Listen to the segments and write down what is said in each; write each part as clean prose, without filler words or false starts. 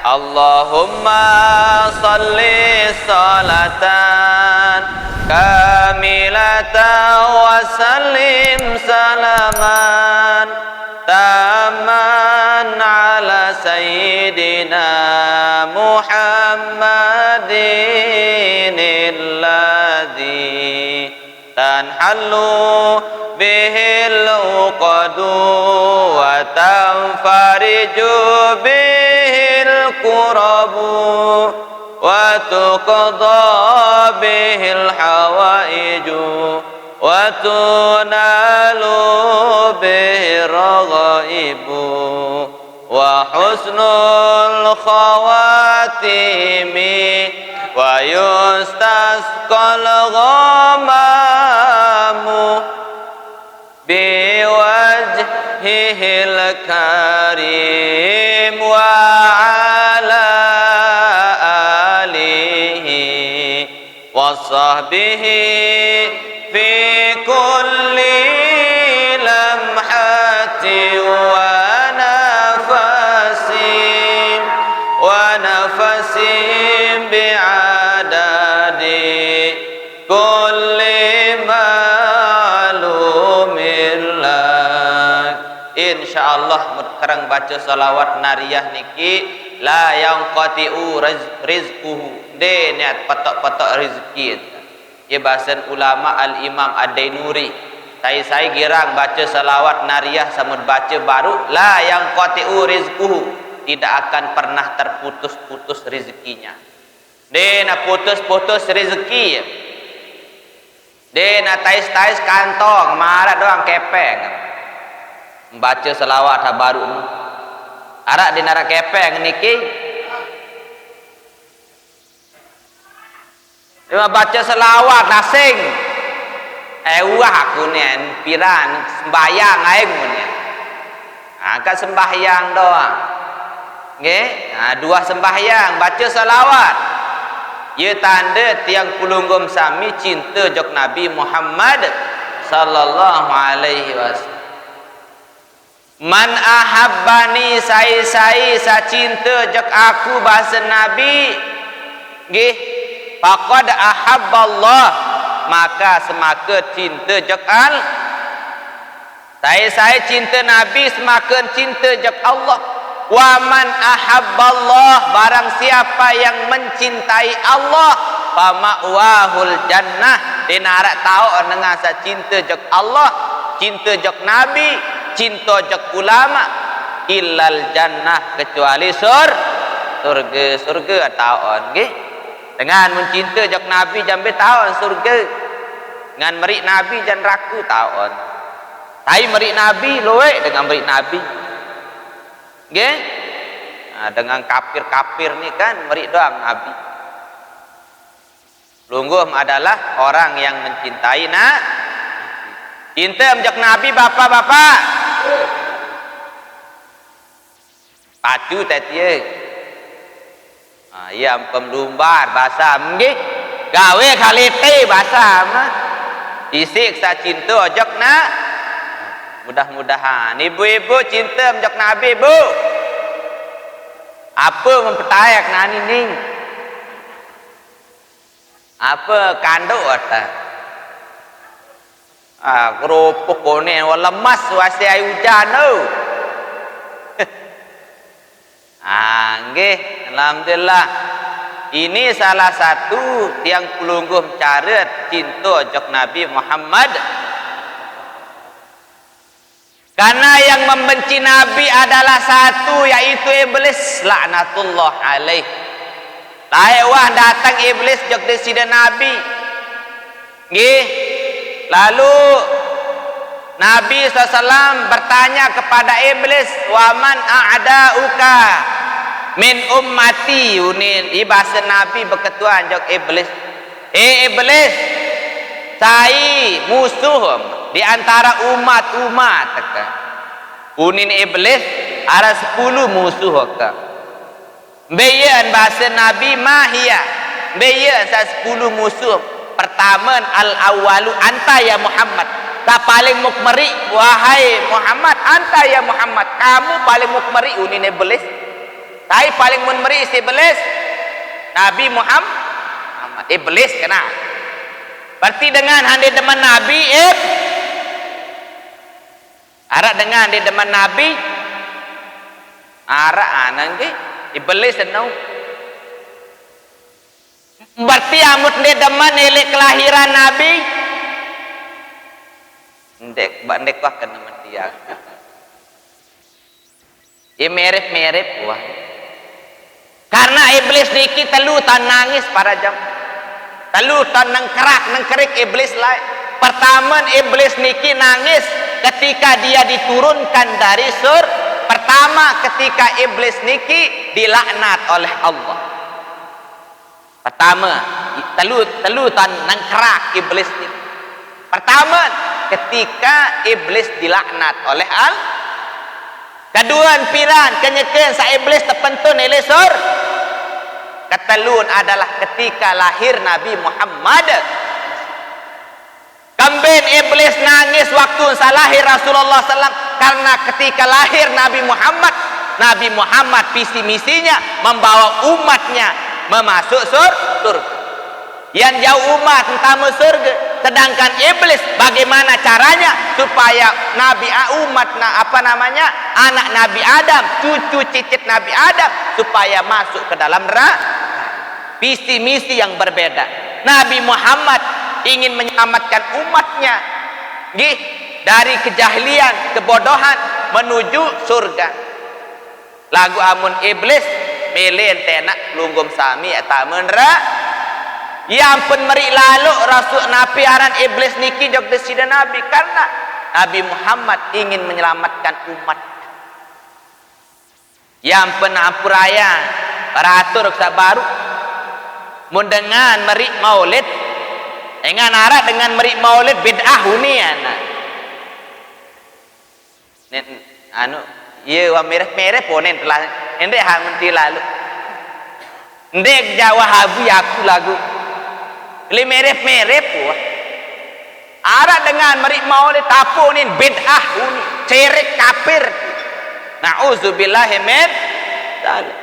Allahumma salli salatan kamilatan wa sallim salaman taman ala sayyidina Muhammadin alladhi tanhallu bihil uqadu wa tanfariju bihil kurabu wa tuqadha bihil hawaiju wa tunalu bihir ghaibu wa husnul khawatimi wa yustasqal ghamamu biwajhihil karim wa ala alihi wa sahbihi fi kulli lamhati wa nafasin bi'adadi kulli ma'lumin lak. Insyaallah sekarang baca salawat nariyah niki la yanqati'u rizquhu de niat patok-patok rezeki. Ia bahasan ulama al-Imam Ad-Dainuri. Saya girang baca salawat nariyah samud baca baru la yanqati'u rizquhu, tidak akan pernah terputus-putus rezekinya. Dia nak putus-putus rezeki. Dia nak tais-tais kantong, marah doang kepeng. Baca selawat baru. Arak di nara kepeng niki. Dia baca selawat nasing. Wah aku ni piran sembahyang aing ni. Kan sembahyang doang. Nggih, dua sembahyang baca salawat. Ia tanda tiang pulunggum sami cinta jok Nabi Muhammad sallallahu alaihi wasallam. Man ahabbani sai sa cinta jok aku bahasa Nabi. Nggih, faqad ahabballah, maka semaka cinta jok saya cinta Nabi semakin cinta jok Allah. Wa man ahabballah, barang siapa yang mencintai Allah, fama'wahul jannah, dia nak tahu dengan sa cinta jok Allah, cinta jok Nabi, cinta jok ulama, illal jannah, kecuali surga tahu nggih. Dengan mencinta jok Nabi jambe tahu surga, dengan merik Nabi jan raku tahu. Tapi merik Nabi loe dengan merik Nabi. Nggih? Dengan kafir-kafir ni kan merik doang Nabi. Lungguh adalah orang yang mencintai cinta menjak Nabi bapak-bapak. Pacu tetie. Ia pemlumbar bahasa nggih. Gawe kalite bahasa mah. Isik sa cinta ojok mudah-mudahan ibu-ibu cinta menjak Nabi bu. Apa mempertayak nani ning? Apa kanduk ata? Kerupuk kone lemas wasi air hujan tu. Nggih, alhamdulillah. Ini salah satu yang pelungguh cara cinta jok Nabi Muhammad. Karena yang membenci Nabi adalah satu, yaitu iblis laknatullah alaih. Wah datang iblis jok desida Nabi. Nggih. Lalu Nabi SAW bertanya kepada iblis, "Waman a'da'uka min ummati?" Unin bahasa Nabi berketuan jok iblis. Iblis, saya musuh di antara umat-umat. Unin iblis ada 10 musuh ka. Bayan bahasa Nabi mahia. Bayan sa 10 musuh. Pertama al-awwalu anta ya Muhammad. Tak paling mukmeri wahai Muhammad, anta ya Muhammad. Kamu paling mukmeri unin iblis. Tapi paling mun meri iblis Nabi Muhammad iblis kena. Berarti dengan hande deman Nabi arak dengan hande deman Nabi arak anan ge iblis senau. Berarti amut de deman elek kelahiran Nabi. Ndek wah kena mendiang. Merep-merep wah. Karena iblis niki telu tan nangis para jam. Telu tan nang kerik iblis lain. Pertama iblis niki nangis ketika dia diturunkan dari surga. Pertama ketika iblis niki dilaknat oleh Allah. Pertama telu tan nang kerak iblis niki. Pertama ketika iblis dilaknat oleh Allah. Keduan piran kenyeken sa iblis terpentun oleh sur. Ketelun adalah ketika lahir Nabi Muhammad. Kambing iblis nangis waktu salahir Rasulullah SAW karena ketika lahir Nabi Muhammad visi misinya membawa umatnya memasuk surga. Yang jauh umat entah surga, sedangkan iblis bagaimana caranya supaya anak Nabi Adam, cucu cicit Nabi Adam supaya masuk ke dalam neraka. Visi misi yang berbeda. Nabi Muhammad ingin menyelamatkan umatnya dari kejahilian, kebodohan menuju surga. Lagu amun iblis melen tenak lunggum sami eta menra. Yang pun meri lalu Rasul Nabi aran iblis niki jog desida Nabi karena Nabi Muhammad ingin menyelamatkan umat. Yang pun ampuraya ratur sabaru mendengan meri maulid dengan arah dengan meri maulid bid'ah hunian. Anu ye wa mereh-mereh ponen telah endek ha menti lalu. Ndek Jawa Habi aku lagu li merep-merep wah. Ara dengan meri maulid tapunin bid'ah uni, cerik kafir. Nauzubillahi min dzalik.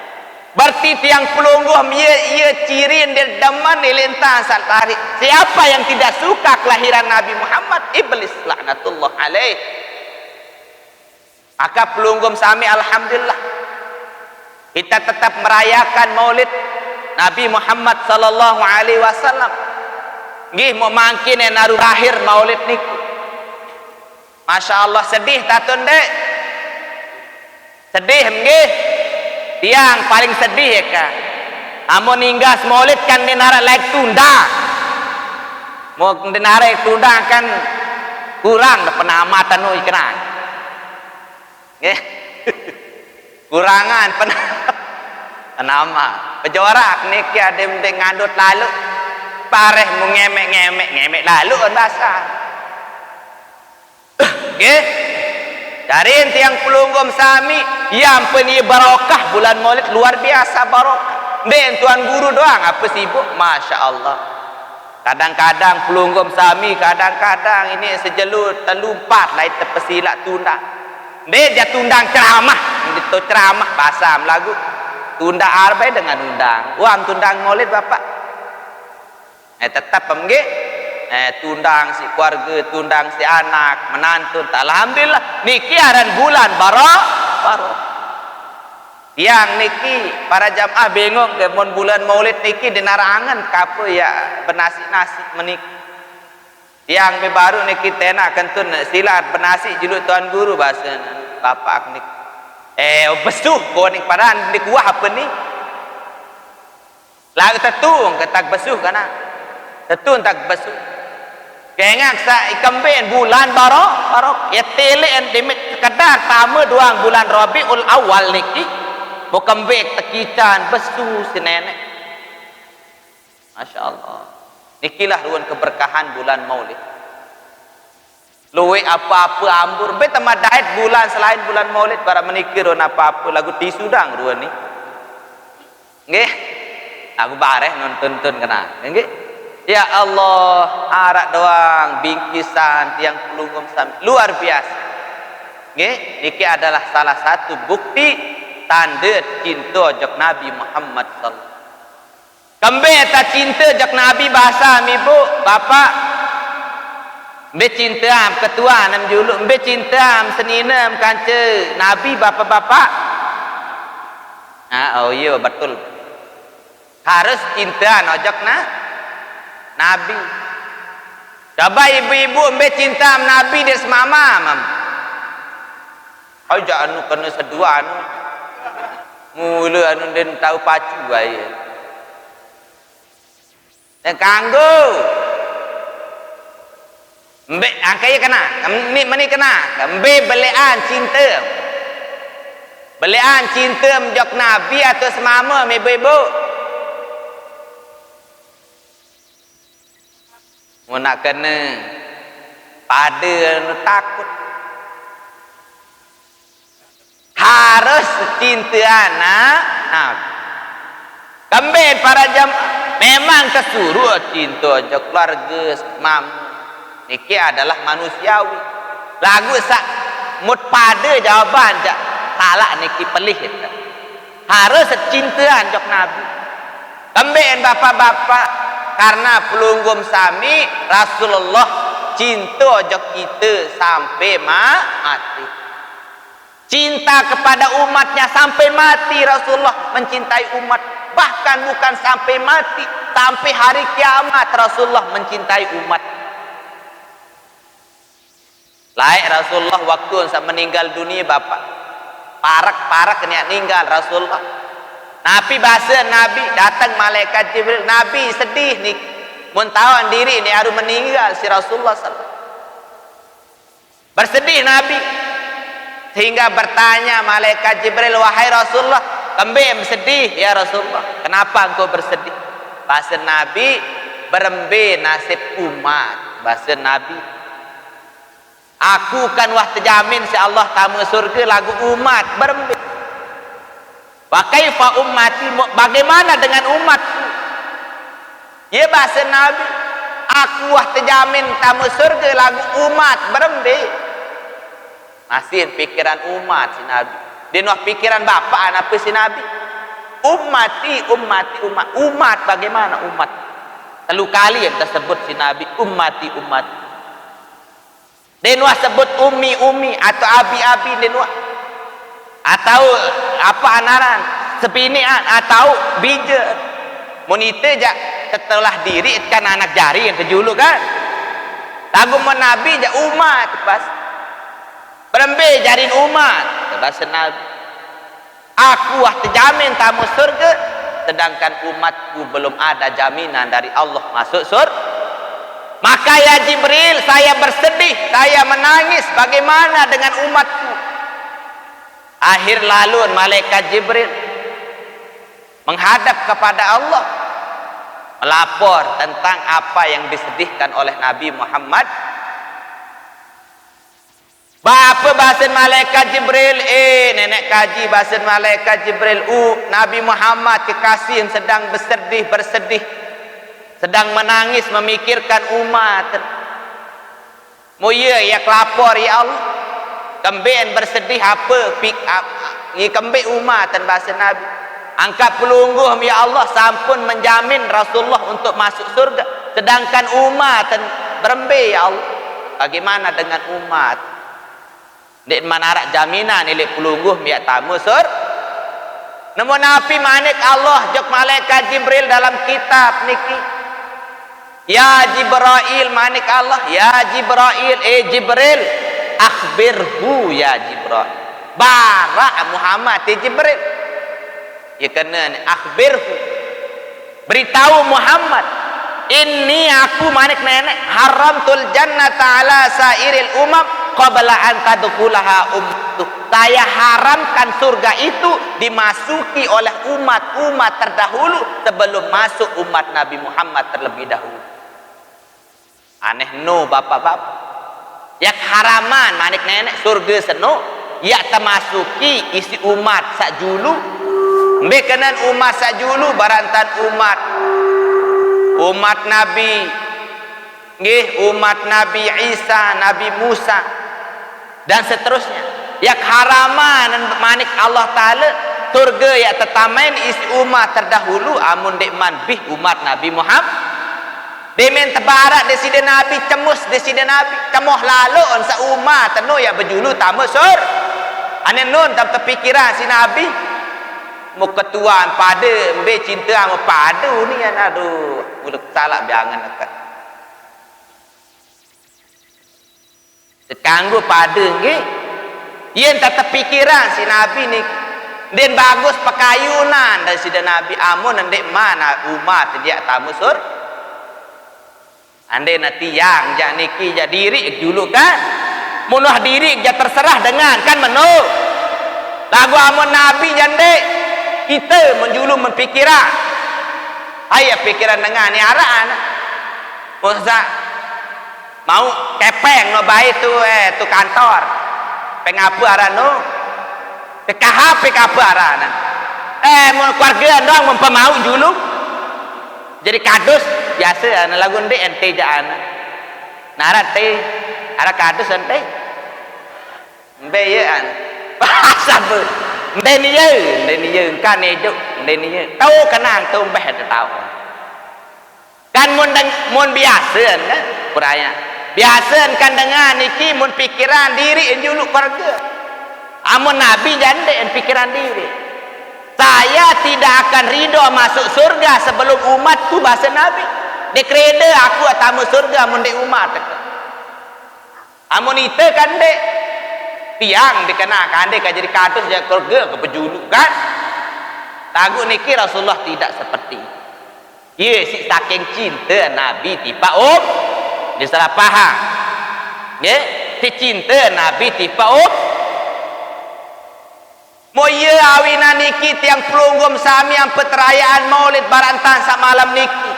Berarti tiang pelungguh ia ciri del daman ilintah saltari. Siapa yang tidak suka kelahiran Nabi Muhammad? Iblis laknatullah alaih. Maka pelunggum sami alhamdulillah kita tetap merayakan maulid Nabi Muhammad sallallahu alaihi wasallam. Nggih mau mangkin naru lahir maulid niku. Masya Allah sedih tatun dek. Sedih nggih. Tiang paling sedih ya kak. Amun ninggas maulid kan dinara like tunda. Mau dinara tunda kan kurang penamatan nu ikan. Nggih. Kurangan penama. Pejorak niki ada ngandut lalu. Pareh mu ngemek lalu on bahasa. Nggih. Dari tiang pelunggum sami yang peni barokah bulan Maulid luar biasa barokah. Den tuan guru doang apa sibuk Masya Allah. Kadang-kadang pelunggum sami kadang-kadang ini sejelut telumpat lain terpesilak tunda. Den dia tundang ceramah, itu ceramah bahasa lagu. Tunda arba dengan undang. Wah tundang Maulid Bapak. Tetap nggih tundang si keluarga, tundang si anak, menantu. Alhamdulillah niki aran bulan barok. Yang niki para jamaah bingung ke mon bulan Maulid niki dinarangan kapo ya benasi-nasi menik. Yang baru niki tena kentun silat benasi julu tuan guru bahasa bapak nik. Besuh boning padan nik wah apa ni? Lagu tetung ketak besuh kana. Tetun tak besu. Kengak sa ikamben bulan barok ya telen demit kadar tamu doang bulan Rabiul Awal niki. Mau kembek tekican besu si nenek. Masya Allah. Nikilah ruan keberkahan bulan Maulid. Luwe apa-apa ambur beta madait bulan selain bulan Maulid para menikir apa-apa lagu tisudang ruan ni. Nggih. Aku bareh nonton kena. Nggih. Ya Allah, arak doang bingkisan tiang pelunggum sami luar biasa. Nggih, niki adalah salah satu bukti tanda cinta jak Nabi Muhammad sallallahu. Kembe ta cinta jak Nabi bahasa mi bu bapa. Mbe cinta am ketua nam juluk, mbe cinta am senina am kanca Nabi bapa-bapa. Oh iya betul. Harus cinta nojok Nabi. Coba ibu-ibu mbe cinta am Nabi des mama mam. Aja anu kena sedua anu. Mula anu den tahu pacu bae. Dan kanggo mbe angkaya kena meni kena mbe belean cinta menjok Nabi atau semama ibu-ibu mau nak kena pada takut harus cinta anak kembe para jam memang kesuruh cinta jok keluarga semama. Niki adalah manusiawi. Lagu sak mut pada jawaban jak salah niki pelih itu. Harus cintaan jok Nabi. Kemben bapak-bapak karena pelunggum sami Rasulullah cinta jok kita sampai mati. Cinta kepada umatnya sampai mati. Rasulullah mencintai umat, bahkan bukan sampai mati, sampai hari kiamat Rasulullah mencintai umat. Laik Rasulullah waktu saat meninggal dunia bapak parak niat ninggal Rasulullah. Nabi bahasa Nabi datang malaikat Jibril, Nabi sedih nih muntawan diri ni aru meninggal si Rasulullah sallallahu. Bersedih Nabi sehingga bertanya malaikat Jibril, wahai Rasulullah, kembe bersedih ya Rasulullah, kenapa engkau bersedih? Bahasa Nabi berembe nasib umat. Bahasa Nabi, aku kan wah terjamin si Allah tamu surga lagu umat berembe. Wa kaifa ummati, bagaimana dengan umatku? Ya bahasa Nabi, aku wah terjamin tamu surga lagu umat berembe. Masih pikiran umat si Nabi. Dia noh pikiran bapak apa si Nabi? Umat bagaimana umat? Telu kali yang tersebut si Nabi ummati. Denwah sebut umi atau abi denwah atau apa anaran sepinian atau bija monite jak setelah diri kan anak jari yang kejulu kan lagu Nabi jak umat pas berembe jarin umat bahasa Nabi, aku wah terjamin tamu surga sedangkan umatku belum ada jaminan dari Allah masuk surga. Maka ya Jibril, saya bersedih, saya menangis, bagaimana dengan umatku? Akhir lalu malaikat Jibril menghadap kepada Allah, melapor tentang apa yang disedihkan oleh Nabi Muhammad. Bapa bahasa malaikat Jibril, nenek kaji bahasa malaikat Jibril, Nabi Muhammad kekasih yang sedang bersedih, sedang menangis memikirkan umat. Moya ya kelapor ya Allah. Kemben bersedih apa? Pick up. Ni kembe umat dan bahasa Nabi. Angkat pelungguh ya Allah sampun menjamin Rasulullah untuk masuk surga. Sedangkan umat dan berembe ya Allah. Bagaimana dengan umat? Dek manarak jaminan ilik pelungguh ya tamu surga. Namun Nabi manik Allah jok malaikat Jibril dalam kitab niki. Ya Jibril manik Allah, ya Jibril, Jibril, akhbirhu ya Jibril. Barak Muhammad Jibril. Ya kena akhbirhu. Beritahu Muhammad, ini aku manik nenek haramtul jannata ala sairil umam qabla an tadkhulaha ummatuh. Saya haramkan surga itu dimasuki oleh umat-umat terdahulu sebelum masuk umat Nabi Muhammad terlebih dahulu. Aneh no bapak-bapak. Yak haraman manik nenek surga seno, yak termasuki isi umat sakjulu. Mbekanan umat sakjulu barantan umat Nabi. Nggih, umat Nabi Isa, Nabi Musa dan seterusnya. Yak haraman manik Allah Taala surga ya tetamain isi umat terdahulu amun dek manbih umat Nabi Muhammad demen tebarak desida Nabi cemus desida Nabi cemoh lalu on sa umat tenu ya berjulu tamu sur ane nun tam terpikiran si Nabi mu ketuaan pada mbe cinta sama padu ni kan aduh udah salah biangan dekat kanggo pada nggih yen tak terpikiran si Nabi ni den bagus pakayunan dari sida Nabi amun ndek mana umat dia tamu sur ande nanti yang jak niki jak diri dulu kan munuh diri jak terserah dengan kan menu lagu amun Nabi jande kita menjulu mempikiran ayah pikiran dengan ni araan Musa mau kepeng no baik tu kantor pengapa aran no PKH aran mun keluarga dong mempemau dulu jadi kadus biasa ana lagu ndek ente jaan narat teh ara kadus ente mbe ye an pasab mbe ni ye kan ejuk mbe ni ye tau kenang tu mbeh tau kan mun biasa kan kuraya biasa kan dengan niki mun pikiran diri dulu keluarga amun Nabi jande pikiran diri saya tidak akan ridho masuk surga sebelum umatku bahasa Nabi dekrede aku tamu surga amun de umat amun itu kan dek tiang dikenakan dek jadi kadus jadi surga ke pejulu kan tagu niki Rasulullah tidak seperti ye si saking cinta Nabi tipa dia salah paham ye si cinta Nabi tipa moye awina niki tiang pelunggum sami yang peterayaan maulid barantan sak malam niki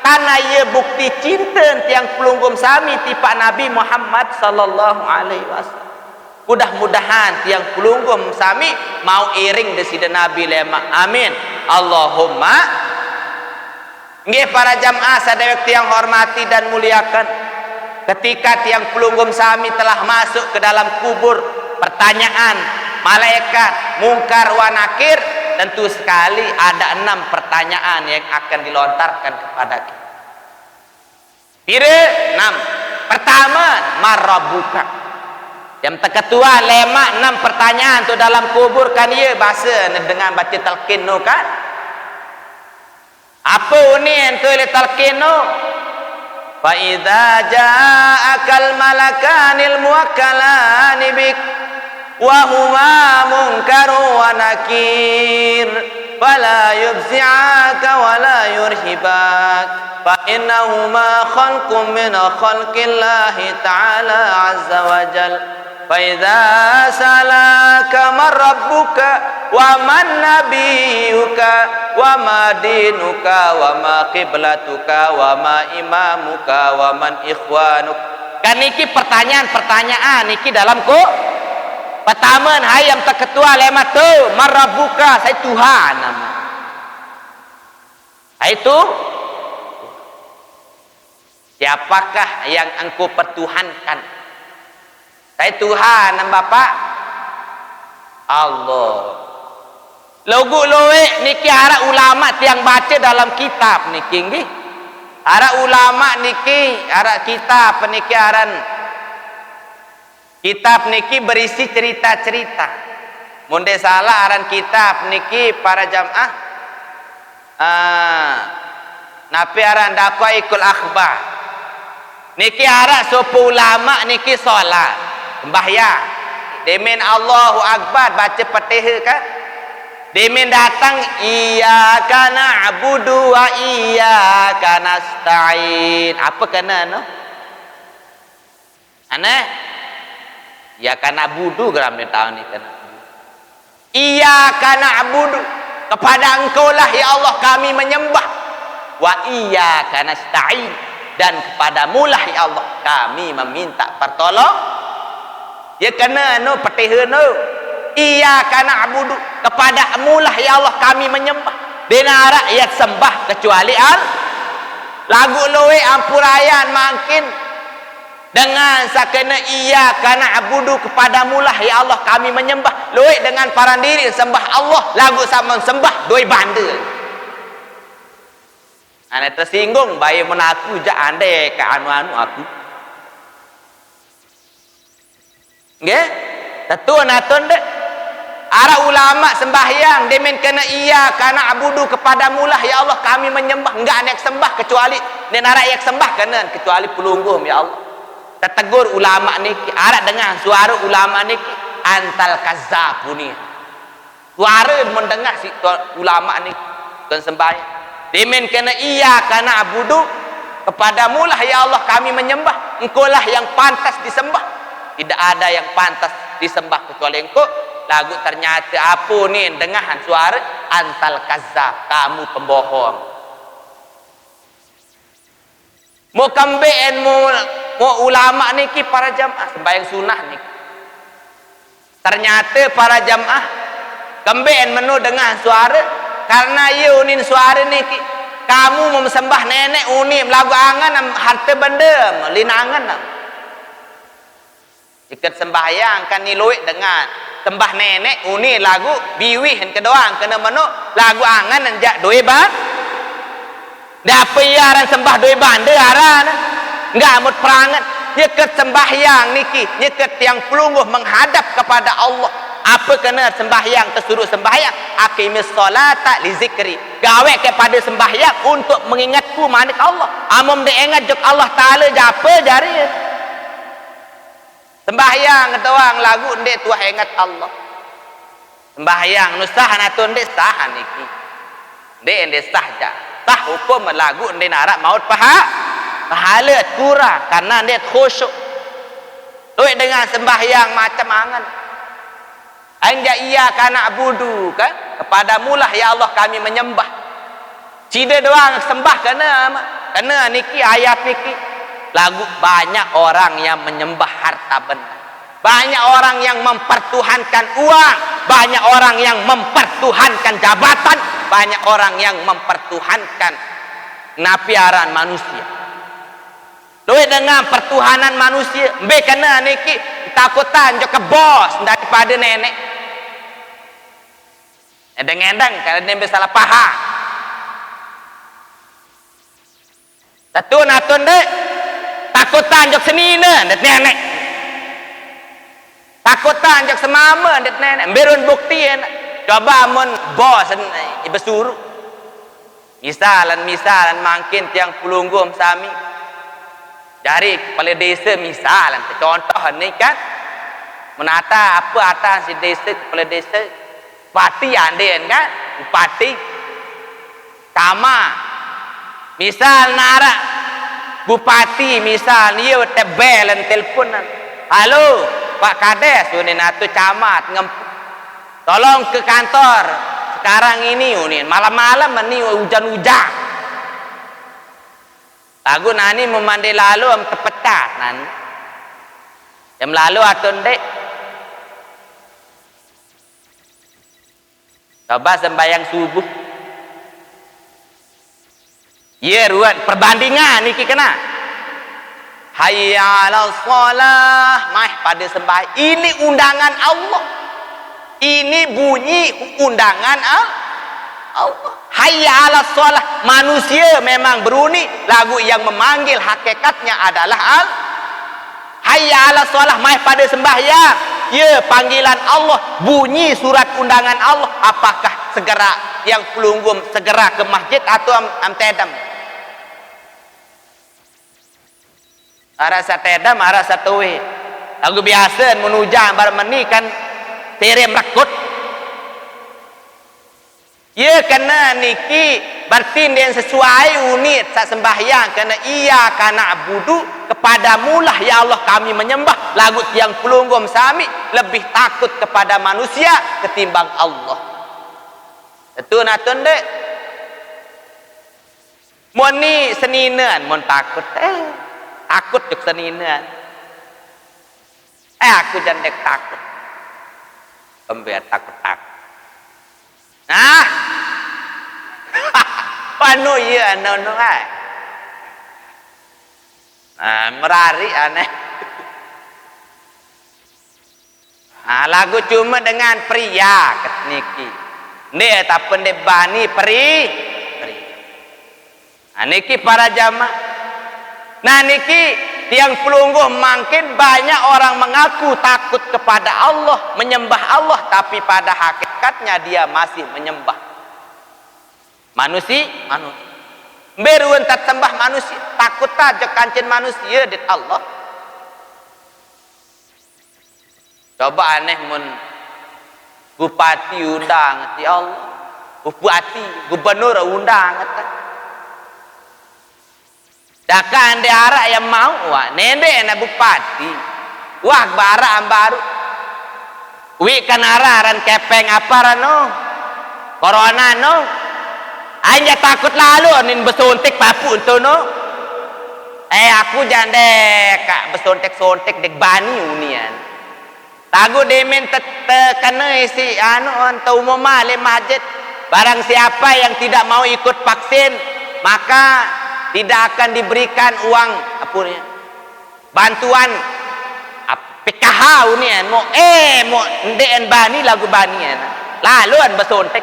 karena ia bukti cinta tiang pelunggum sami tipa Nabi Muhammad sallallahu alaihi wasallam mudah-mudahan tiang pelunggum sami mau iring desida Nabi lemak amin Allahumma nggih para jamaah sadayek tiang hormati dan muliakan ketika tiang pelunggum sami telah masuk ke dalam kubur pertanyaan malaikat mungkar wa nakir tentu sekali ada 6 pertanyaan yang akan dilontarkan kepada kita. Pire 6. Pertama, marabbuka. Yang kedua, lemak 6 pertanyaan tu dalam kubur kan ia bahasa dengan baca talqin no kan. Apa ni ento le talqin no? Fa idza ja'akal malakanil muwakkalani bik وهما منكر ونكير فلا يفزعك ولا يرهبك فإنهما خلق من خلق الله تعالى عز وجل فإذا سألك من ربك ومن نبيك وما دينك وما قبلتك وما إمامك ومن إخوانك kan niki pertanyaan niki dalam pertama hai yang terketua lemat tu marabbuka saya Tuhan nama itu siapakah yang engkau pertuhankan saya Tuhan nama Bapak Allah logo loe niki ara ulama tiang baca dalam kitab niki nggih ara ulama niki ara kitab niki aran kitab niki berisi cerita-cerita. Munde salah aran kitab niki para jamaah. Napi aran Daqaiqul Akhbar. Niki ara sopo ulama niki solat, sembahyang. Demen Allahu Akbar baca Fatihah kan. Demen datang iyyaka na'budu wa iyyaka nasta'in. Apa kena no? Aneh ya karena budu geram di tahun ini kan iya karena budu kepada engkau lah ya Allah kami menyembah wa iya karena nasta'in dan kepadamu lah ya Allah kami meminta pertolong ya karena no petihe no iya karena budu kepadamu lah ya Allah kami menyembah denara ya sembah kecuali al lagu loe ampurayan makin Dengan sakena iya kana abudu kepadamu lah ya Allah kami menyembah. Luik dengan para diri sembah Allah lagu sama sembah doi bandel. Ane tersinggung bayi menaku ja ande ke anu-anu aku. Nggih? Tentu natun dek. Ara ulama sembahyang demen kena iya kana abudu kepadamu lah ya Allah kami menyembah. Enggak ada yang sembah kecuali nen ara yang sembah kena kecuali pelungguh ya Allah. Tetegur ulama niki ara dengar suara ulama niki antal kazzabuni. Suara mendengar si ulama niki kan sembahyang. Demen kena iya kana abudu kepadamu lah ya Allah kami menyembah. Engkau lah yang pantas disembah. Tidak ada yang pantas disembah kecuali engkau. Lagu ternyata apa ni dengar suara antal kazzab kamu pembohong. Mau kambeen mau ulama niki para jamaah sembahyang sunnah niki. Ternyata para jamaah kambeen menu dengan suara karena ye unin suara niki kamu memsembah nenek unim lagu angan harta benda linangan. Jika sembahyang kan niluik dengan sembah nenek uni lagu biwih kedua kena menu lagu angan enjak doi bang. Dah piaran sembah doi bande aran. Enggak mut perangan. Nyeket sembahyang niki, nyeket yang pelungguh menghadap kepada Allah. Apa kena sembahyang tersuruh sembahyang? Aqimis solata li zikri. Gawe kepada sembahyang untuk mengingatku manik Allah. Amom dia ingat jok Allah Taala japa jari. Sembahyang doang lagu ndek tuah ingat Allah. Sembahyang nusah natun ndek sah niki. Ndek sah ja. Sah hukum lagu ndek narak maut pahala kurang karena ndek khusyuk. Luik dengan sembahyang macam angan. Anja iya kana abudu kan kepadamu lah ya Allah kami menyembah. Cida doang sembah kena niki ayat niki. Lagu banyak orang yang menyembah harta benda. Banyak orang yang mempertuhankan uang. Banyak orang yang mempertuhankan jabatan. Banyak orang yang mempertuhankan napiaran manusia. Luih dengan pertuhanan manusia. Mbe kena niki takutan jo ke bos daripada nenek. Edeng-edeng kalau dia salah paham. Satu natun dek. Takutan jok senina det nenek. Takutan jok semama det nenek. Berun bukti coba mun bos bersuruh. Misalan makin tiang pelunggum sami. Dari kepala desa misalan contoh ni kan menata apa atas si desa kepala desa bupati anden kan bupati sama misal nara bupati misal dia tebelen teleponan halo Pak Kades unin atau camat tolong ke kantor sekarang ini unin malam-malam ini hujan-hujan lagu nani memandai lalu am tepetat nani jam lalu atau ndek coba sembahyang subuh ya ruat perbandingan niki kena hayya 'alas shalah mah pada sembahyang ini undangan Allah ini bunyi undangan Allah hayya 'alas shalah manusia memang beruni lagu yang memanggil hakikatnya adalah hayya 'alas shalah mah pada sembahyang ya panggilan Allah bunyi surat undangan Allah apakah segera yang pelunggum segera ke masjid atau am tedam arasa tedam arasa tuwe lagu biasa menuja bar meni kan tere merekut ya kena niki berarti dia sesuai unit sak sembahyang kena iya kana abudu kepadamu lah ya Allah kami menyembah lagu yang pelunggum sami lebih takut kepada manusia ketimbang Allah itu natun dek mon ni seninan mon takut takut juk seninan aku jandek takut pembiar takut nah panu ya anu merari aneh Lagu cuma dengan pria kat niki. Dia tak pendek bani peri. Niki para jamaah. Nah niki tiang pelungguh makin banyak orang mengaku takut kepada Allah, menyembah Allah, tapi pada hakikatnya dia masih menyembah manusia. Beruan tak sembah manusia, takut aja kancen manusia dit Allah. Coba aneh mun bupati undang ti Allah, bupati gubernur undang kata. Dakan de arak yang mau wah nende na bupati. Wah bara baru. Wi kan araran kepeng apa rano? Corona no. Anja takut lalu anin besuntik papu untuk no. Aku jande kak besuntik-suntik dek bani unian. Tagu demen kena si anta umumah le masjid. Barang siapa yang tidak mau ikut vaksin, maka tidak akan diberikan uang bantuan PKH unian. Mau ndeen bani lagu banian. Laluan besuntik.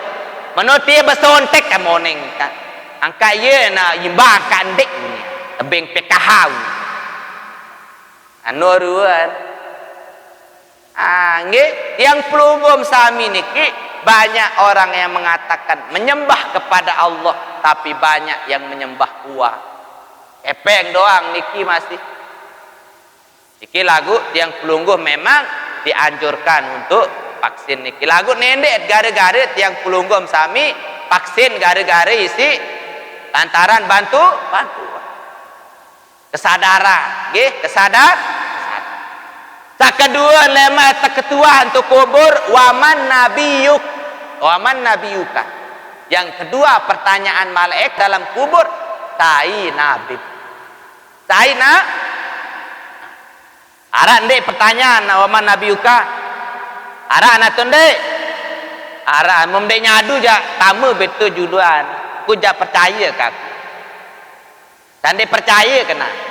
Menurut dia bersontek kan morning kan angka ye na yimbang kan dek ni tebing PKH ruan nggih yang pelugum sami niki banyak orang yang mengatakan menyembah kepada Allah tapi banyak yang menyembah uang kepeng doang niki masih niki lagu yang pelungguh memang dianjurkan untuk vaksin niki lagu nendek gara-gara yang pelunggum sami vaksin gara-gara isi lantaran bantu kesadaran nggih kesadaran. Tak kedua lema tak ketua untuk kubur waman nabiyuka. Yang kedua pertanyaan malaikat dalam kubur tai nabi. Tai na ara ndek pertanyaan waman nabiyuka. Ara anak tunde, ara memde nyadu ja tamu betul juduan. Ku ja percaya kak. Dan dia percaya kena.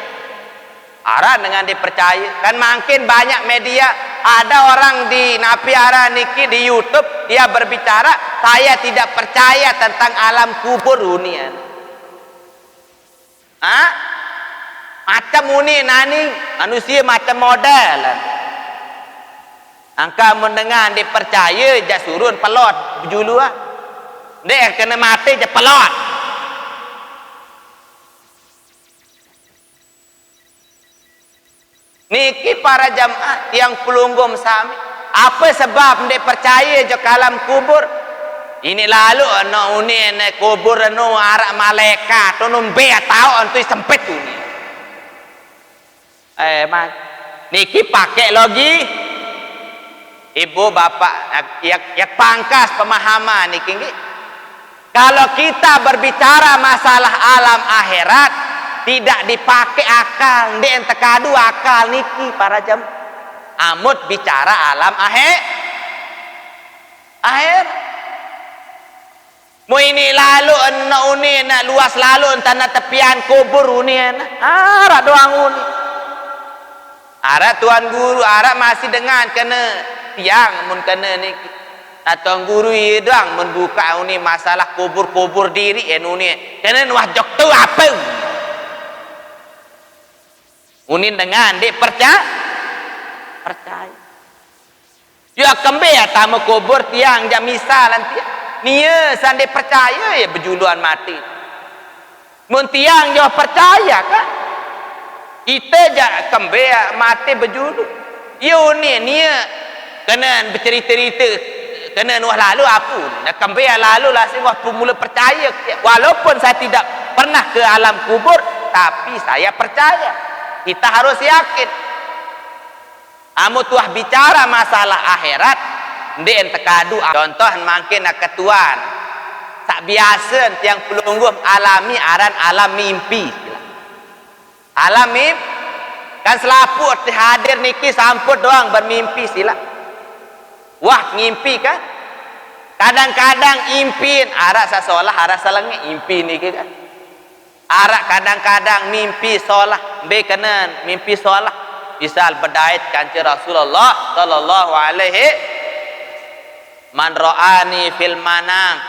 Ara dengan dia percaya. Kan makin banyak media ada orang di napi ara niki di YouTube dia berbicara saya tidak percaya tentang alam kubur unian. Macam uni nani manusia macam model. Angka mendengar dia percaya je surun pelot berjulu dia kena mati je pelot. Niki para jamaah yang pelunggum sami apa sebab dia percaya je kalam kubur ini lalu no uni ne kubur no arak malaikat no be tahu antui sempit uni mak niki pakai logi ibu bapak yang pangkas pemahaman niki kalau kita berbicara masalah alam akhirat tidak dipakai akal ndek tekadu akal niki para jam amut bicara alam akhir mau ini lalu uni nak luas lalu tanah tepian kubur uni ara doang uni ara tuan guru ara masih dengan kena tiang mun kena niki atau guru idang membuka uni masalah kubur diri uni kena wah jok tu apa uni dengan dia percaya dia kembe ya tamu kubur tiang jam misalan tiang nia sande percaya ya berjuluan mati mun tiang jo percaya kan kita ja kembe ya mati berjulu yo nia kena bercerita-cerita kena nuh lalu aku nak kembe lalu lah saya mula percaya walaupun saya tidak pernah ke alam kubur tapi saya percaya kita harus yakin amu tuah bicara masalah akhirat ndek tekadu contoh makin nak ketuan tak biasa yang pelungguh alami aran alam mimpi alam mimpi kan selaput hadir niki samput doang bermimpi sila wah ngimpi kan kadang-kadang impin arak sasolah arak salangnya impi niki kan arak kadang-kadang mimpi solah be kanan mimpi solah bisa berdait kanci Rasulullah sallallahu alaihi man ra'ani fil manam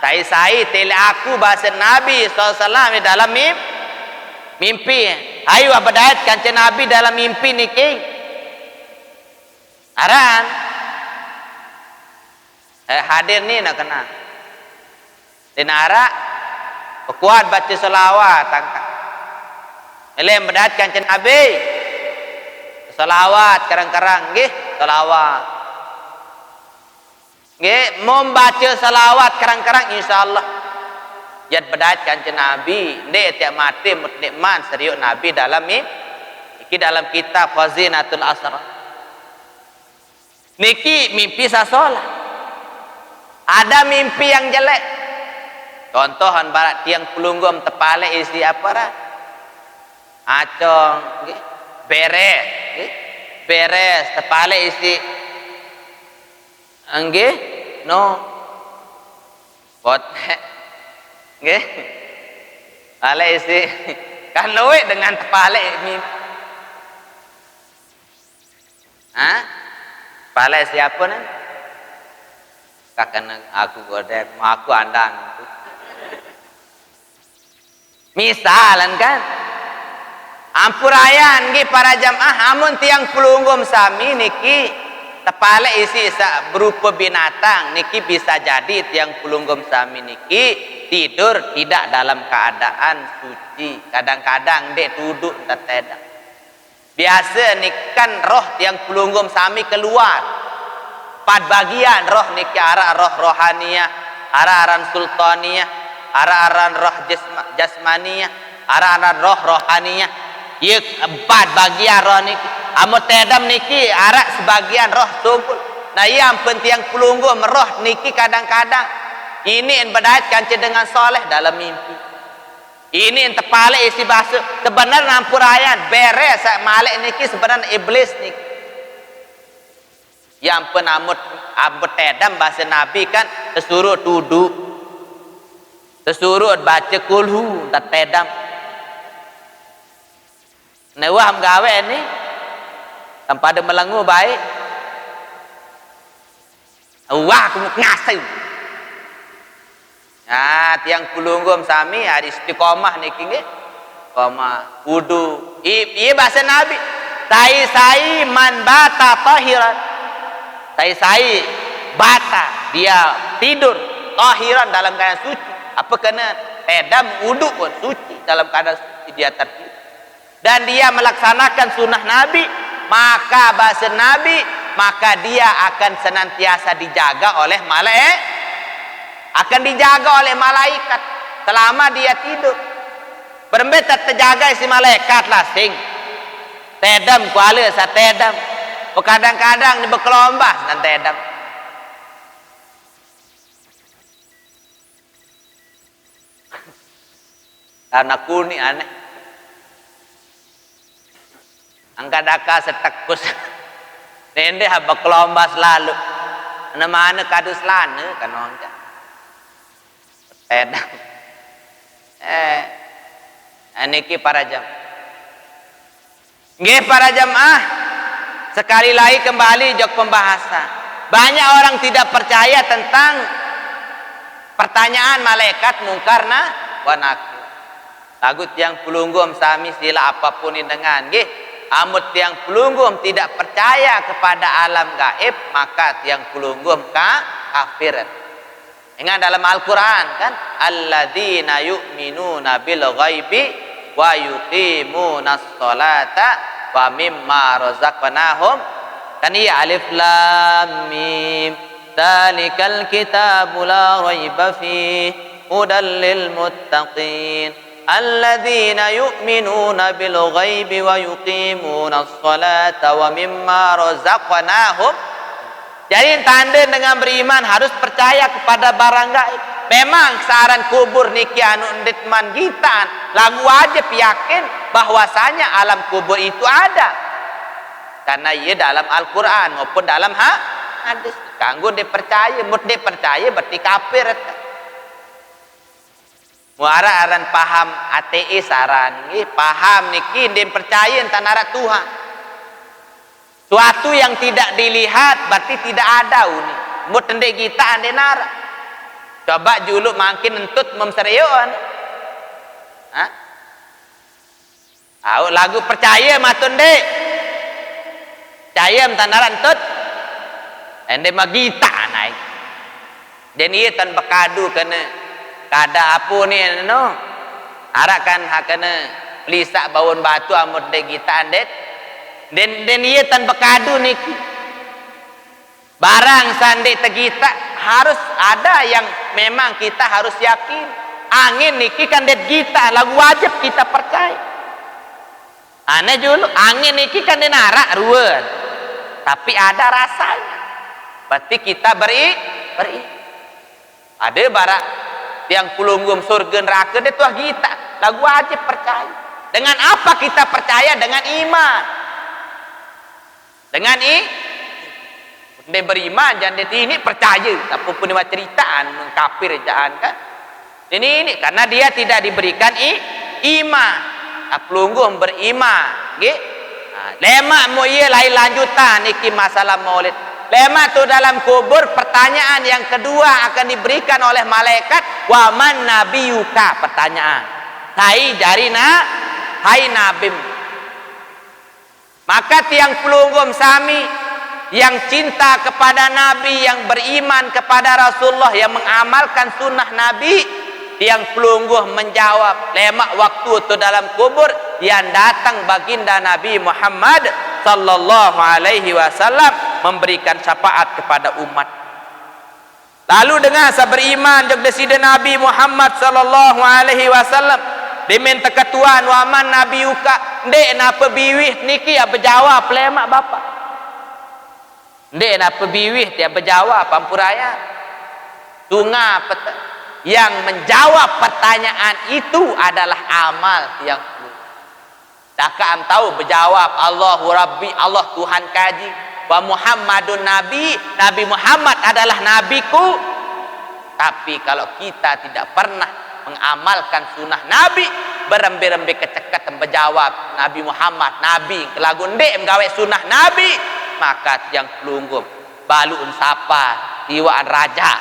sai tele aku bahasa Nabi SAW dalam mimpi. Ayo berdait kanci Nabi dalam mimpi niki aran hadir ni nak kenal dinara kuat baca selawat angkat elem berdait kanci Nabi selawat karang-karang nggih selawat nggih membaca selawat karang-karang insyaallah jad berdait kanjeng Nabi ndek tiap mati nikmat serius Nabi dalam iki dalam kitab Fazinatul Asrar niki mimpi sasolah ada mimpi yang jelek contohan barat tiang pelunggum tepale isi apa ra acong nggih beres tepale isi nggih no bot nggih ale isi kan luwe dengan tepale tepale siapa nih kakak aku godek mau aku andang misalan kan ampurayan nggih para jamaah amun tiang pelunggum sami niki tepale isi berupa binatang niki bisa jadi tiang pelunggum sami niki tidur tidak dalam keadaan suci kadang-kadang dek duduk tetedang biasa nikan roh tiang pelunggum sami keluar 4 bagian roh niki arah roh rohaniyah arah-aran sultaniyah arah-aran roh jasmaniyah arah-aran roh rohaniyah ya 4 bagian roh niki amut tedam niki arak sebagian roh sungkul nah yang penting pelunggum roh niki kadang-kadang ini yang berdait kanci dengan soleh dalam mimpi ini yang tepale isi basuh sebenarnya nampurayan beres malik niki sebenarnya iblis niki yang penamut abut tedam bahasa Nabi kan sesuruh duduk sesuruh baca kulhu tak tedam Nawah gawe ni tanpa ada melengu baik. Wah aku ngasih. Nah, tiang kulunggum sami hari istiqomah niki nggih. Istiqomah wudu. Ieu bahasa Nabi. Tai man bata tahiran. Tai bata dia tidur tahiran dalam keadaan suci. Apa kena edam wudu pun suci dalam keadaan suci dia tertidur. Dan dia melaksanakan sunnah Nabi, maka bahasa Nabi, maka dia akan senantiasa dijaga oleh malaikat, akan dijaga oleh malaikat selama dia tidur. Berembet terjaga si malaikat lah sing tedam kuala sa tedam, kadang-kadang di berkelombas dan tedam. Anak kuni aneh. Angkat daka setakus nende haba kelombas lalu mana kadus lana kanonja edam niki para jam nggih para jamaah sekali lagi kembali jok pembahasan banyak orang tidak percaya tentang pertanyaan malaikat mungkar wa nakir lagut yang pelunggum sami sila apapun dengan nggih. Amut tiang pelunggum tidak percaya kepada alam gaib, maka tiang pelunggum kafir. Ingat dalam Al-Quran kan, alladzina yu'minuna bil ghaibi wa yuqimuna sholata wa mimma razaqnahum. Kan iya alif lam mim. Dzalikal kitabu la raiba fihi hudal lil muttaqin. Alladzina yu'minuna bil ghaibi wa yuqimuna sholata wa mimma razaqnahum. Jadi tanda dengan beriman harus percaya kepada barang gaib. Memang saran kubur niki anu endetman kita lagu wajib yakin bahwasanya alam kubur itu ada. Karena ia dalam Al-Qur'an maupun dalam hadis. Kanggo dipercaya, mut dipercaya berarti kafir. Muara aran paham ateis aran paham niki ndem percaya tanara Tuhan Suatu yang tidak dilihat berarti tidak ada uni. Mut ndek kita ande nara. Coba juluk makin entut memserion. Hah? Lagu percaya matun dek. Percaya mentanara entut. Ende magita naik. Dan ia tan bekadu kena kada apa ni no. Arakan hakana pelisa bawon batu amut dek kita andet. Dan ia tan bekadu niki. Barang sande tegita harus ada yang memang kita harus yakin. Angin niki kan det kita lagu wajib kita percaya. Ane dulu angin niki kan denara ruan. Tapi ada rasanya. Berarti kita beri. Ada barak yang pulunggum surga neraka dia tuah kita. Lagu wajib percaya. Dengan apa kita percaya? Dengan iman. Dengan dia beriman jangan dia ini percaya apapun dia ceritaan mengkafir jangan kan ini karena dia tidak diberikan iman pelungguh beriman nggih lemak mo ye lain lanjutan niki masalah maulid lemak tu dalam kubur pertanyaan yang kedua akan diberikan oleh malaikat wa man nabiyuka pertanyaan hai nabi maka tiang pelunggum sami yang cinta kepada Nabi, yang beriman kepada Rasulullah, yang mengamalkan sunnah Nabi, yang pelungguh menjawab lemak waktu itu dalam kubur yang datang baginda Nabi Muhammad sallallahu alaihi wasallam memberikan syafaat kepada umat. Lalu dengan beriman juga sida Nabi Muhammad sallallahu alaihi wasallam diminta ketuan waman Nabi uka ndek napa biwih niki ya berjawab lemak bapak. Ndek napa biwih dia berjawab pampuraya. Tunga yang menjawab pertanyaan itu adalah amal yang Daka tahu berjawab Allahu Rabbi Allah Tuhan kaji wa Muhammadun Nabi Nabi Muhammad adalah nabiku. Tapi kalau kita tidak pernah mengamalkan sunnah Nabi berembe-rembe kecekat berjawab Nabi Muhammad Nabi kelagu ndek menggawe sunnah Nabi maka yang pelunggum baluun sapa tiwaan raja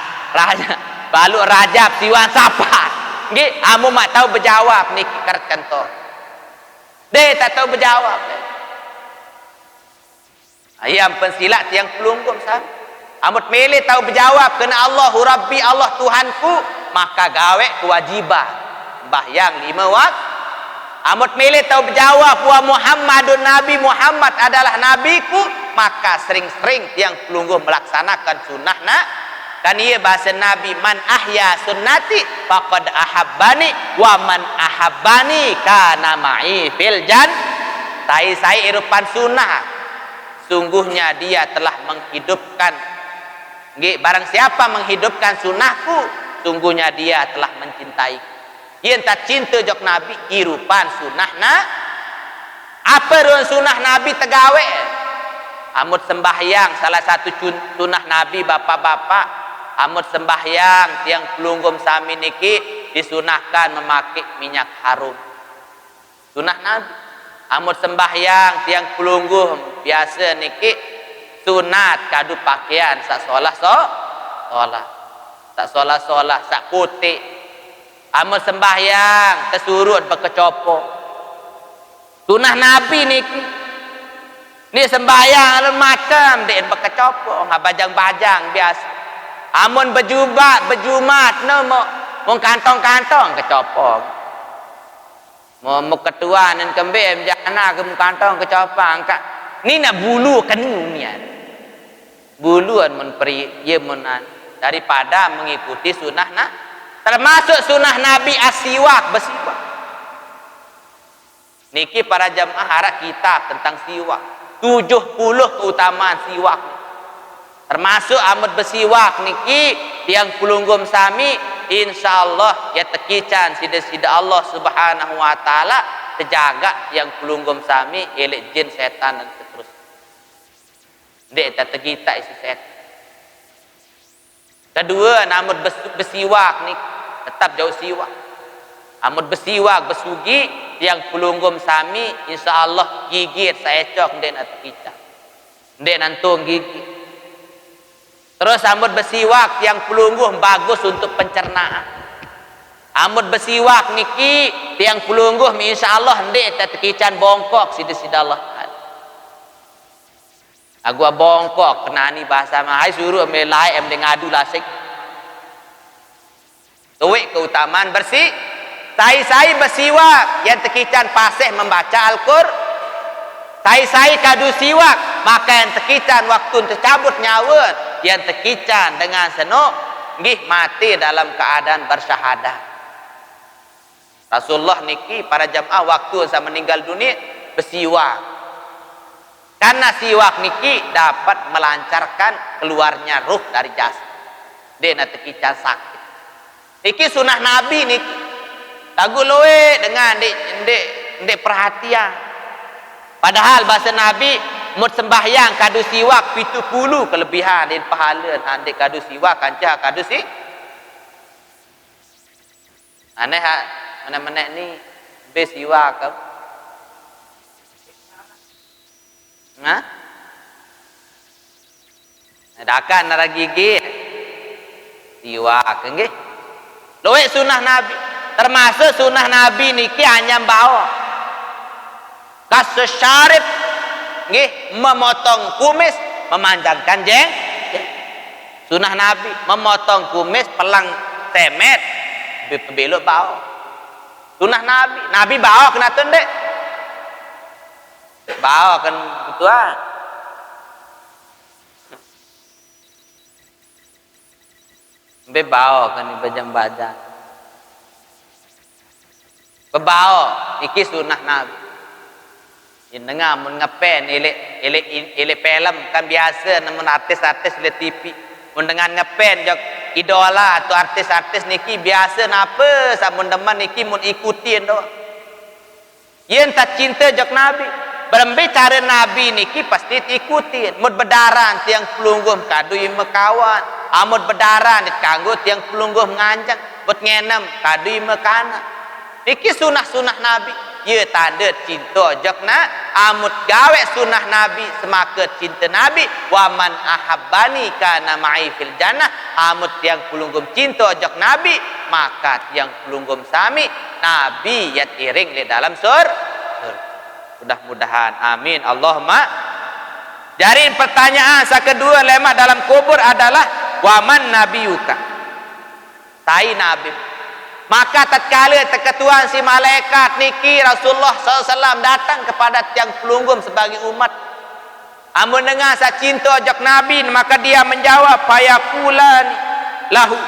balu raja tiwaan sapa nggih amu mak tahu berjawab niki kerek kantor de tak tahu berjawab ayam pensilat yang pelunggum sah amut mele tahu berjawab kena Allahu Rabbi Allah Tuhanku maka gawe kewajiban sembahyang 5 waktu amut mele tahu berjawab wa Muhammadun Nabi Muhammad adalah nabiku maka sering-sering yang pelungguh melaksanakan sunnah kan ia bahasa Nabi man ahya sunnati faqad ahabbani wa man ahabbani kana ma'i fil saya irupan sunnah sungguhnya dia telah menghidupkan nggih barang siapa menghidupkan sunnahku sungguhnya dia telah mencintai yen tak cinta jok Nabi irupan sunnah apa ruang sunnah Nabi tegawe amut sembahyang salah satu sunnah Nabi bapak-bapak amut sembahyang tiang pelunggum sami niki disunahkan memakai minyak harum sunnah Nabi amut sembahyang tiang pelunggum biasa niki sunat kadu pakaian sak solah sak solah sak putih amut sembahyang tersurut berkecopo sunnah Nabi niki ni sembahyang alun macam dek berkecopo ngabajang-bajang biasa amun berjumat no mau kantong-kantong kecopo mau ketua dan kembem jana ke kantong kecopo angkat ni nak bulu kenumian buluan menperi ye menan daripada mengikuti sunnah termasuk sunnah Nabi asiwak bersiwak niki para jamaah harap kitab tentang siwak 70 keutamaan siwak termasuk amut bersiwak niki yang pelunggum sami insyaallah ya tekican sida Allah subhanahu wa ta'ala terjaga yang pelunggum sami elek jin setan dan seterusnya dek tak tegita isi setan kedua amut bersiwak niki tetap jauh siwak amut bersiwak bersugi yang pelunggum sami insyaallah gigit saya cok den atau kita ndek nantung gigi. Terus ambut bersiwak yang pelungguh bagus untuk pencernaan. Ambut bersiwak niki tiang pelungguh insyaallah ndek tekican bongkok sida-sida Allah. Agua bongkok kena ni bahasa mahai suruh melai em ngadu lasik. Tuik keutamaan bersih. Sai bersiwak yang tekican pasih membaca Al-Qur'an. Sai kadu siwak maka yang tekican waktu tercabut nyawa yang tekican dengan senuk nggih mati dalam keadaan bersyahadah. Rasulullah niki para jamaah waktu saya meninggal dunia bersiwak. Karena siwak niki dapat melancarkan keluarnya ruh dari jasad. Dia tekican sakit. Niki sunah Nabi niki. Tagu loe dengan dek perhatian. Padahal bahasa Nabi mut sembahyang kadu siwak 70 kelebihan dan pahala andek kadu siwak kancah kadu si. Aneh mana-mana ni besiwak kau. Nah. Adakan nara gigi siwak nggih. Loe sunah Nabi. Termasuk sunah Nabi niki hanya bawa kasyarib nggih memotong kumis memanjangkan jeng. Sunah Nabi memotong kumis pelang temet belok bau. Sunah Nabi bau kena tendek. Bau kan betul. Be bau kan bajang-bajang. Bebau iki sunah Nabi. Dengar mun ngapen ele film kan biasa namun artis-artis le TV. Mun dengan ngapen jok idola atau artis-artis niki biasa napa samun deman niki mun ikutin doang. Yen tak cinta jok Nabi. Berembe cara Nabi niki pasti ikutin. Mun bedaran tiang pelungguh kadu mekawan. Amud bedaran dikanggo tiang pelungguh nganjang. Buat ngenem kadu mekana. Niki sunah-sunah Nabi. Ya tanda cinta jokna amut gawe sunah Nabi semaka cinta Nabi wa man ahabbani kana ma'i fil jannah amut tiang pelunggum cinta jok Nabi maka tiang pelunggum sami Nabi ya iring di dalam mudah-mudahan amin Allahumma. Jadi pertanyaan kedua lema dalam kubur adalah wa man nabiyuka tai nabi. Maka tatkala terketuan si malaikat niki Rasulullah SAW datang kepada tiang pelunggum sebagai umat. Amun dengar sa cinta ajak Nabi maka dia menjawab fayaqulan lahu.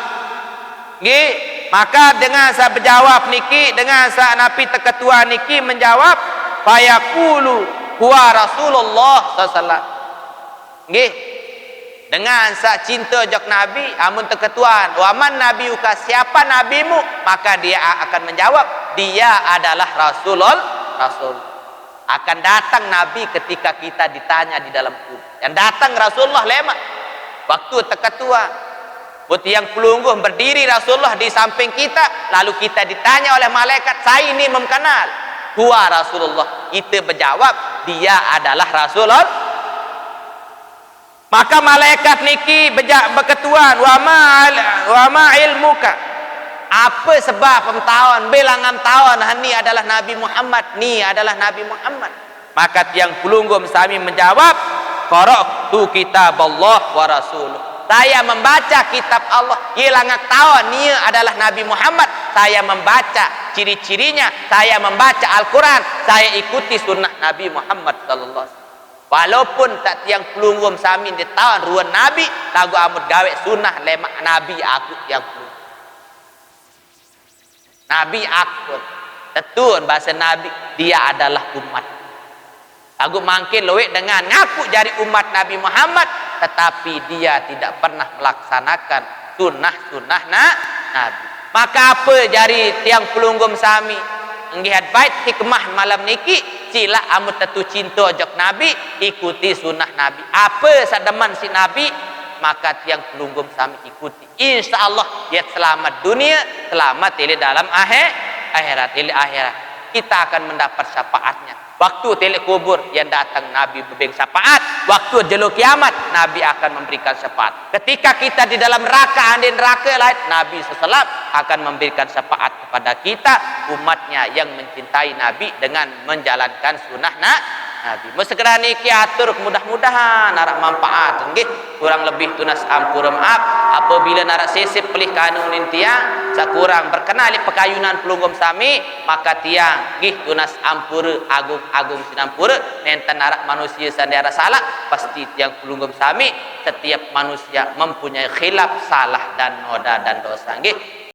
Nggih, maka dengan sa berjawab niki dengan sa Nabi terketuan niki menjawab fayaqulu huwa Rasulullah SAW. Nggih. Dengan sa cinta jok Nabi amun terketuan waman nabiuka siapa nabimu maka dia akan menjawab dia adalah rasul akan datang Nabi ketika kita ditanya di dalam kubur dan datang Rasulullah lema waktu terketuan buat yang pelungguh berdiri Rasulullah di samping kita lalu kita ditanya oleh malaikat saya ini mengenal huwa Rasulullah kita berjawab dia adalah Rasulullah. Maka malaikat niki berketuan wa ma ilmuka apa sebab pengetahuan bilangan tahun ni adalah Nabi Muhammad ni adalah Nabi Muhammad maka tiang pelunggum sami menjawab qara'tu kitab Allah wa rasuluh saya membaca kitab Allah bilangan tahun ni adalah Nabi Muhammad saya membaca ciri-cirinya saya membaca Al-Quran saya ikuti sunnah Nabi Muhammad sallallahu alaihi wasallam. Walaupun tak tiang pelunggum samin di tahun ruan Nabi lagu amut gawe sunnah lemak Nabi aku yang pelunggum Nabi aku tetun bahasa Nabi dia adalah umat lagu mangkin loek dengan ngaku jadi umat Nabi Muhammad tetapi dia tidak pernah melaksanakan sunnah Nabi maka apa jari tiang pelunggum sami ngihat bait hikmah malam niki sila amut tentu cinta jok Nabi ikuti sunnah Nabi apa sademan si Nabi maka tiang pelunggum sami ikuti insyaallah dia selamat dunia selamat di dalam akhirat kita akan mendapat syafaatnya. Waktu telek kubur yang datang Nabi memberikan syafaat, waktu jeluk kiamat Nabi akan memberikan syafaat. Ketika kita di dalam neraka, di neraka lain, Nabi SAW akan memberikan syafaat kepada kita umatnya yang mencintai Nabi dengan menjalankan sunnah Nabi. Segera niki atur mudah-mudahan narak manfaat nggih. Kurang lebih tunas ampura maaf apabila narak sisip pelih kanunin tiang sakurang berkenali pekayunan pelunggum sami maka tiang nggih tunas ampura agung sinampura nenten narak manusia sandara salah pasti tiang pelunggum sami setiap manusia mempunyai khilaf salah dan noda dan dosa nggih.